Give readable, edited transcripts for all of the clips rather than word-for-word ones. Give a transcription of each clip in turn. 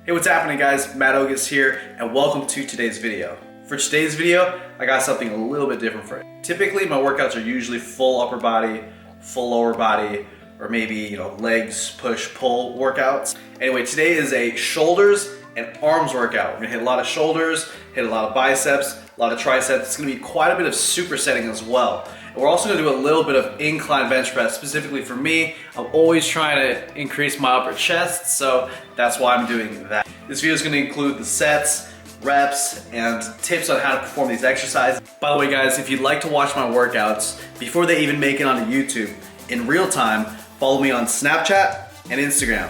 Hey, what's happening guys? Matt Ogus here, and welcome to today's video. For today's video, I got something a little bit different for you. Typically, my workouts are usually full upper body, full lower body, or maybe, legs, push, pull workouts. Anyway, today is a shoulders and arms workout. We're gonna hit a lot of shoulders, hit a lot of biceps, a lot of triceps. It's gonna be quite a bit of supersetting as well. And we're also gonna do a little bit of incline bench press. Specifically for me, I'm always trying to increase my upper chest, so that's why I'm doing that. This video is gonna include the sets, reps, and tips on how to perform these exercises. By the way guys, if you'd like to watch my workouts before they even make it onto YouTube in real time, follow me on Snapchat and Instagram.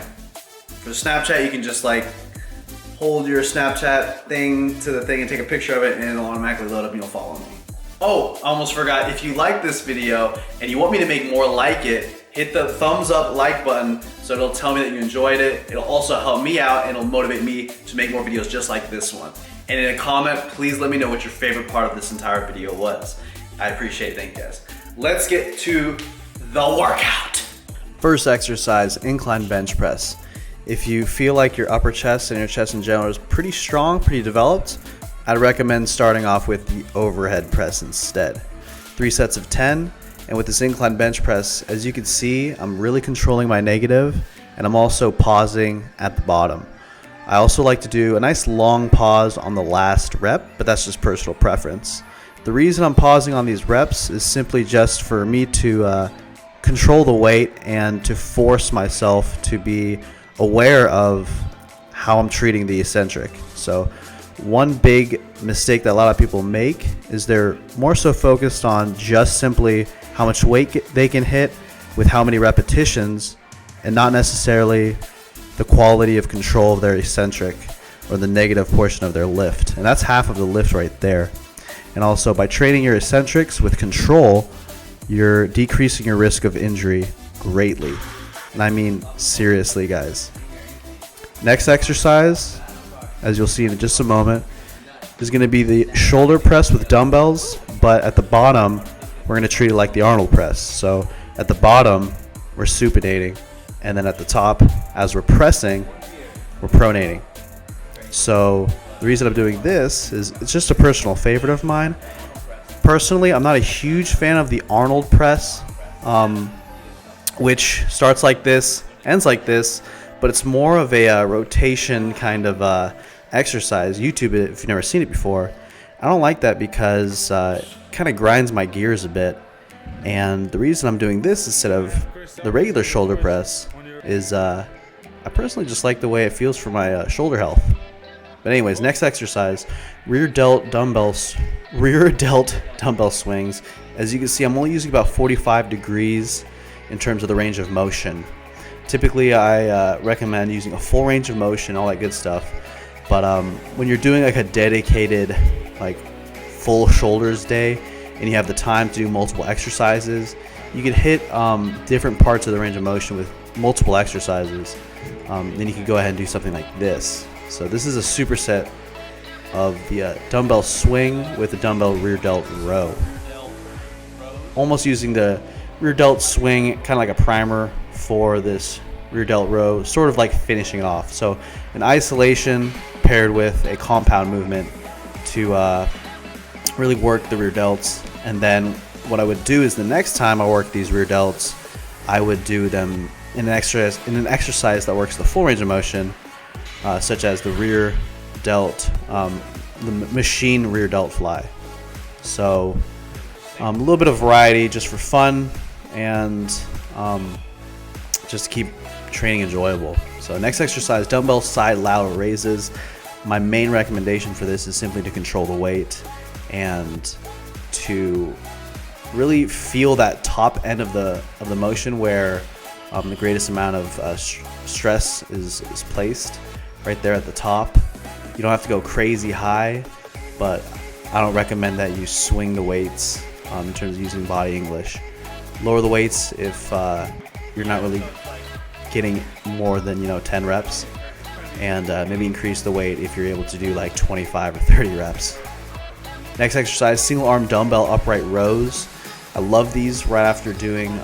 For Snapchat, you can just hold your Snapchat thing to the thing and take a picture of it and it'll automatically load up and you'll follow me. Oh, I almost forgot, if you like this video and you want me to make more like it, hit the thumbs up like button so it'll tell me that you enjoyed it. It'll also help me out and it'll motivate me to make more videos just like this one. And in a comment, please let me know what your favorite part of this entire video was. I appreciate it, thank you guys. Let's get to the workout. First exercise, incline bench press. If you feel like your upper chest and your chest in general is pretty strong, pretty developed, I'd recommend starting off with the overhead press instead. 3 sets of 10, and with this incline bench press, as you can see, I'm really controlling my negative, and I'm also pausing at the bottom. I also like to do a nice long pause on the last rep, but that's just personal preference. The reason I'm pausing on these reps is simply just for me to control the weight and to force myself to be aware of how I'm treating the eccentric. So one big mistake that a lot of people make is they're more so focused on just simply how much weight they can hit with how many repetitions and not necessarily the quality of control of their eccentric or the negative portion of their lift. And that's half of the lift right there. And also by training your eccentrics with control, you're decreasing your risk of injury greatly. And I mean seriously, guys. Next exercise, as you'll see in just a moment, is going to be the shoulder press with dumbbells, but at the bottom, we're going to treat it like the Arnold press. So at the bottom, we're supinating, and then at the top, as we're pressing, we're pronating. So the reason I'm doing this is it's just a personal favorite of mine. Personally, I'm not a huge fan of the Arnold press, which starts like this, ends like this, but it's more of a rotation kind of exercise. YouTube it if you've never seen it before. I don't like that because it kind of grinds my gears a bit. And the reason I'm doing this instead of the regular shoulder press is I personally just like the way it feels for my shoulder health. But anyways, next exercise, rear delt dumbbell swings. As you can see, I'm only using about 45 degrees in terms of the range of motion. Typically, I recommend using a full range of motion, all that good stuff. But when you're doing a dedicated, full shoulders day, and you have the time to do multiple exercises, you can hit different parts of the range of motion with multiple exercises. Then you can go ahead and do something like this. So this is a superset of the dumbbell swing with the dumbbell rear delt row. Almost using the rear delt swing kind of like a primer for this rear delt row, sort of like finishing it off. So an isolation paired with a compound movement to really work the rear delts. And then what I would do is the next time I work these rear delts, I would do them in an exercise that works the full range of motion, such as the rear delt, the machine rear delt fly. So a little bit of variety just for fun and just keep training enjoyable. So next exercise, dumbbell side lateral raises. My main recommendation for this is simply to control the weight and to really feel that top end of the motion where the greatest amount of stress is placed right there at the top. You don't have to go crazy high, but I don't recommend that you swing the weights in terms of using body English. Lower the weights if you're not really getting more than 10 reps, and maybe increase the weight if you're able to do 25 or 30 reps. Next exercise, single arm dumbbell upright rows. I love these right after doing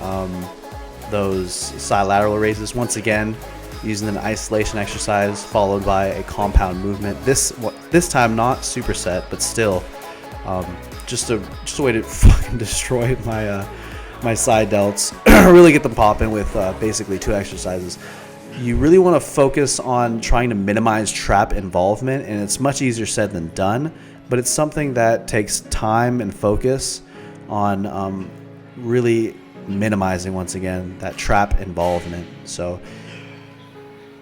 those side lateral raises. Once again, using an isolation exercise followed by a compound movement. This time not superset, but still just a way to fucking destroy my side delts. Really get them popping with basically 2 exercises. You really want to focus on trying to minimize trap involvement, and it's much easier said than done, but it's something that takes time and focus on really minimizing, once again, that trap involvement. So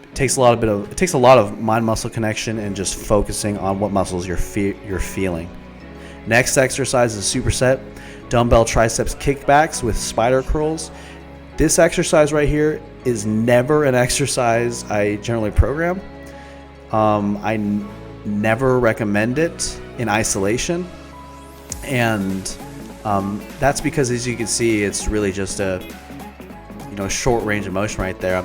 it takes a lot of mind muscle connection and just focusing on what muscles you're feeling. Next exercise is a superset, dumbbell triceps kickbacks with spider curls. This exercise right here is never an exercise I generally program. I never recommend it in isolation, and that's because, as you can see, it's really just a short range of motion right there.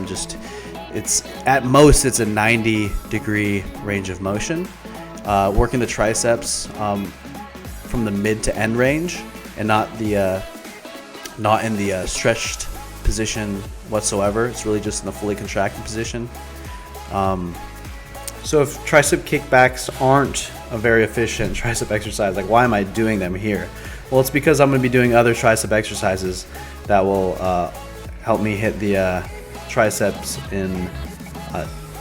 It's at most it's a 90-degree range of motion, working the triceps from the mid to end range, and not in the stretched position whatsoever. It's really just in the fully contracted position. So if tricep kickbacks aren't a very efficient tricep exercise, like, why am I doing them here? Well, it's because I'm going to be doing other tricep exercises that will help me hit the triceps in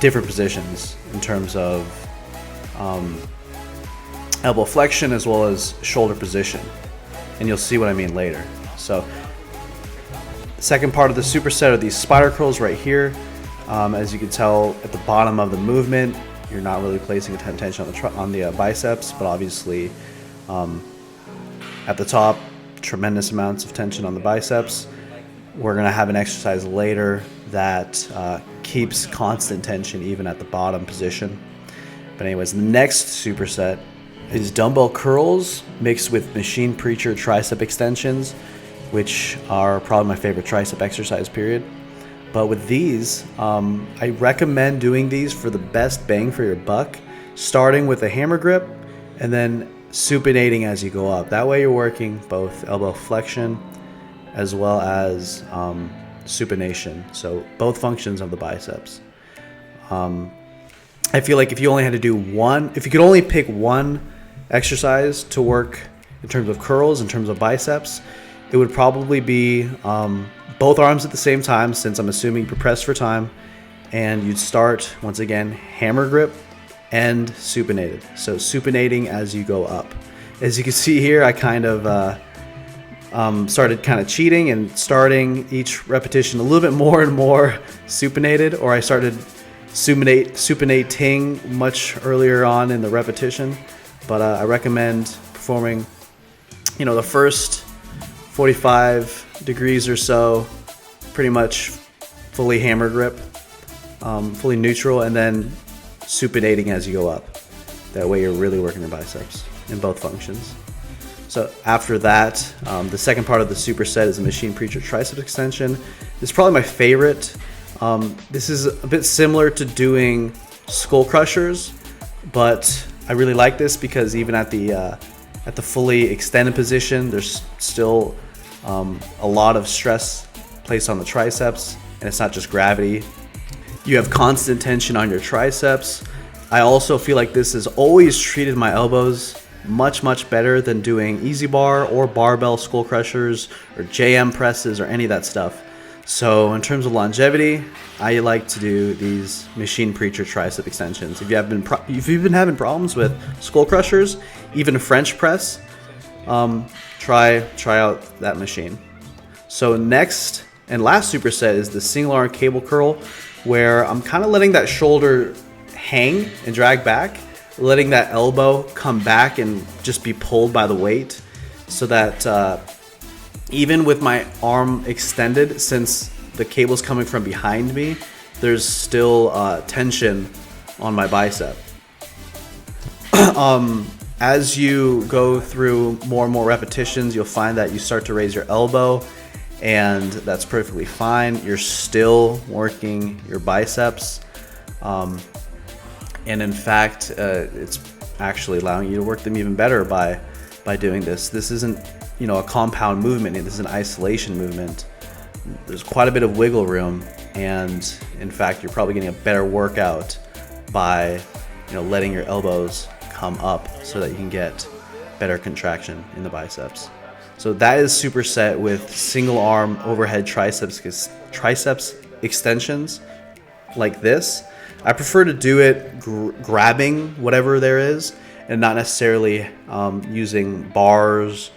different positions in terms of elbow flexion as well as shoulder position, and you'll see what I mean later. So the second part of the superset are these spider curls right here. As you can tell at the bottom of the movement, you're not really placing attention on the biceps, but obviously at the top, tremendous amounts of tension on the biceps. We're going to have an exercise later that keeps constant tension even at the bottom position. But anyways, the next superset is dumbbell curls mixed with machine preacher tricep extensions, which are probably my favorite tricep exercise, period. But with these, I recommend doing these for the best bang for your buck, starting with a hammer grip and then supinating as you go up. That way you're working both elbow flexion as well as supination, so both functions of the biceps. I feel like if you only had to do one, if you could only pick one exercise to work in terms of curls, in terms of biceps, it would probably be both arms at the same time, since I'm assuming you're pressed for time, and you'd start, once again, hammer grip and supinated. So supinating as you go up. As you can see here, I kind of started kind of cheating and starting each repetition a little bit more and more supinated, or I started supinating much earlier on in the repetition. But I recommend performing, the first 45 degrees or so, pretty much fully hammer grip, fully neutral, and then supinating as you go up. That way you're really working your biceps in both functions. So after that, the second part of the superset is a machine preacher tricep extension. This is probably my favorite. This is a bit similar to doing skull crushers, but I really like this because even at the fully extended position, there's still a lot of stress placed on the triceps, and it's not just gravity. You have constant tension on your triceps. I also feel like this has always treated my elbows much better than doing easy bar or barbell skull crushers or JM presses or any of that stuff. So in terms of longevity, I like to do these machine preacher tricep extensions. If you've been having problems with skull crushers, even French press, try out that machine. So next and last superset is the single arm cable curl, where I'm kind of letting that shoulder hang and drag back, letting that elbow come back and just be pulled by the weight, so that even with my arm extended, since the cable's coming from behind me, there's still tension on my bicep. As you go through more and more repetitions, you'll find that you start to raise your elbow, and that's perfectly fine. You're still working your biceps. And in fact, it's actually allowing you to work them even better by doing this. This isn't, a compound movement. This is an isolation movement. There's quite a bit of wiggle room and in fact, you're probably getting a better workout by letting your elbows come up so that you can get better contraction in the biceps. So that is superset with single arm overhead triceps extensions like this. I prefer to do it grabbing whatever there is and not necessarily using bars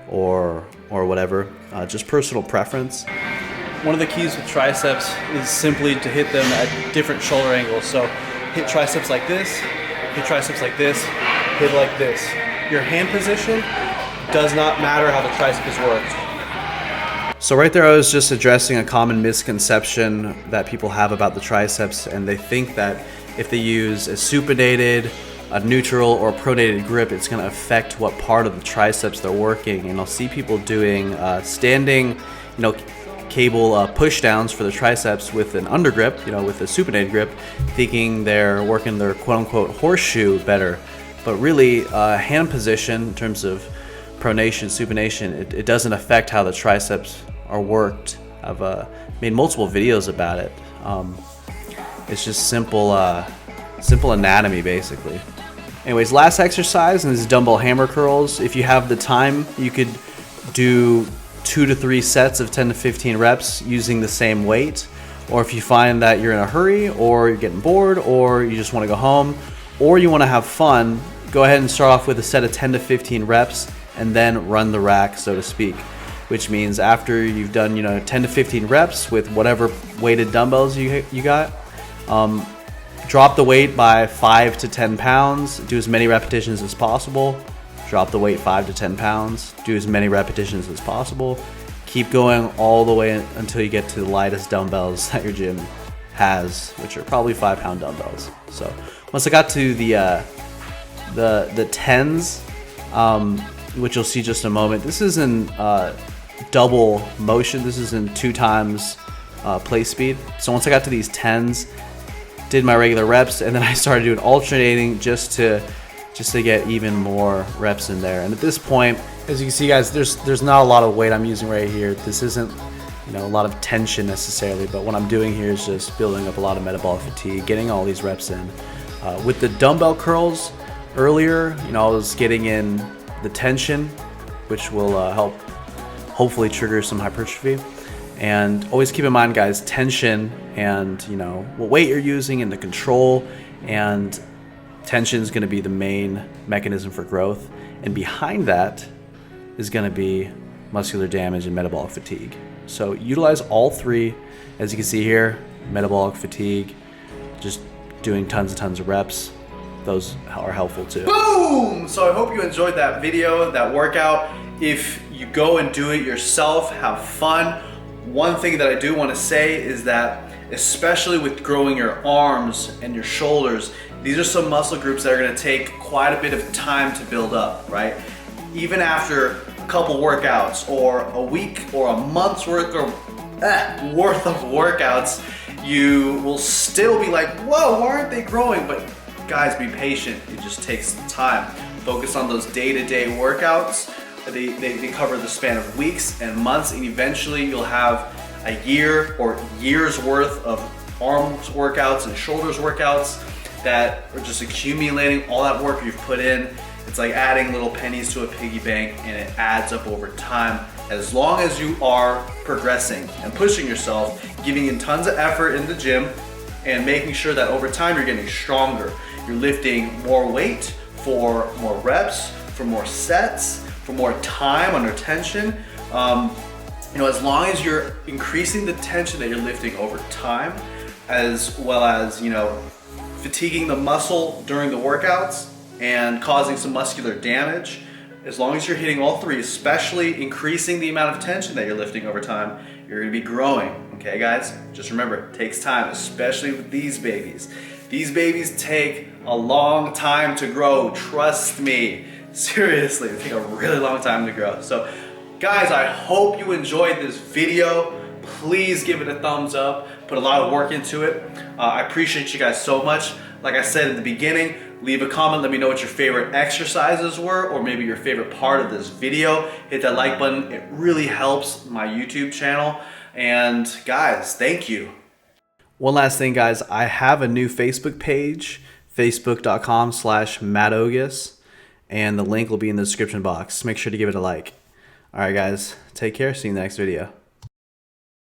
or whatever, just personal preference. One of the keys with triceps is simply to hit them at different shoulder angles. So hit triceps like this, hit triceps like this, hit like this. Your hand position does not matter how the tricep is worked. So right there I was just addressing a common misconception that people have about the triceps, and they think that if they use a supinated, a neutral, or a pronated grip, it's going to affect what part of the triceps they're working. And I'll see people doing standing, cable push downs for the triceps with an undergrip, with a supinated grip, thinking they're working their quote-unquote horseshoe better. But really, hand position in terms of pronation, supination, it doesn't affect how the triceps are worked. I've made multiple videos about it. It's just simple anatomy, basically. Anyways, last exercise, and this is dumbbell hammer curls. If you have the time, you could do 2 to 3 sets of 10 to 15 reps using the same weight. Or if you find that you're in a hurry, or you're getting bored, or you just want to go home, or you want to have fun, go ahead and start off with a set of 10 to 15 reps and then run the rack, so to speak. Which means after you've done 10 to 15 reps with whatever weighted dumbbells you got, drop the weight by 5 to 10 pounds, do as many repetitions as possible. Drop the weight 5 to 10 pounds, do as many repetitions as possible. Keep going all the way until you get to the lightest dumbbells that your gym has, which are probably 5-pound dumbbells. So once I got to the 10s, which you'll see just in a moment, this is in double motion. This is in 2 times play speed. So once I got to these 10s, did my regular reps, and then I started doing alternating just to get even more reps in there. And at this point, as you can see, guys, there's not a lot of weight I'm using right here. This isn't a lot of tension necessarily, but what I'm doing here is just building up a lot of metabolic fatigue, getting all these reps in. With the dumbbell curls earlier, I was getting in the tension, which will help hopefully trigger some hypertrophy. And always keep in mind, guys, tension and what weight you're using and the control, and tension is going to be the main mechanism for growth, and behind that is going to be muscular damage and metabolic fatigue. So utilize all 3. As you can see here, metabolic fatigue, just doing tons and tons of reps, those are helpful too. Boom! So I hope you enjoyed that video, that workout. If you go and do it yourself, have fun. One thing that I do want to say is that, especially with growing your arms and your shoulders, these are some muscle groups that are going to take quite a bit of time to build up, right? Even after a couple workouts or a week or a month's worth of workouts, you will still be like, whoa, why aren't they growing? But guys, be patient. It just takes time. Focus on those day-to-day workouts. They cover the span of weeks and months, and eventually you'll have a year or years worth of arms workouts and shoulders workouts that are just accumulating all that work you've put in. It's like adding little pennies to a piggy bank, and it adds up over time. As long as you are progressing and pushing yourself, giving in tons of effort in the gym, and making sure that over time you're getting stronger. You're lifting more weight for more reps, for more sets, for more time under tension. As long as you're increasing the tension that you're lifting over time, as well as, fatiguing the muscle during the workouts and causing some muscular damage, as long as you're hitting all 3, especially increasing the amount of tension that you're lifting over time, you're gonna be growing, okay guys? Just remember, it takes time, especially with these babies. These babies take a long time to grow, trust me. Seriously, they take a really long time to grow. So guys, I hope you enjoyed this video. Please give it a thumbs up, put a lot of work into it. I appreciate you guys so much. Like I said in the beginning, leave a comment, let me know what your favorite exercises were, or maybe your favorite part of this video. Hit that like button, it really helps my YouTube channel. And guys, thank you. One last thing, guys. I have a new Facebook page, facebook.com/MattOgus, and the link will be in the description box. Make sure to give it a like. All right, guys. Take care. See you in the next video.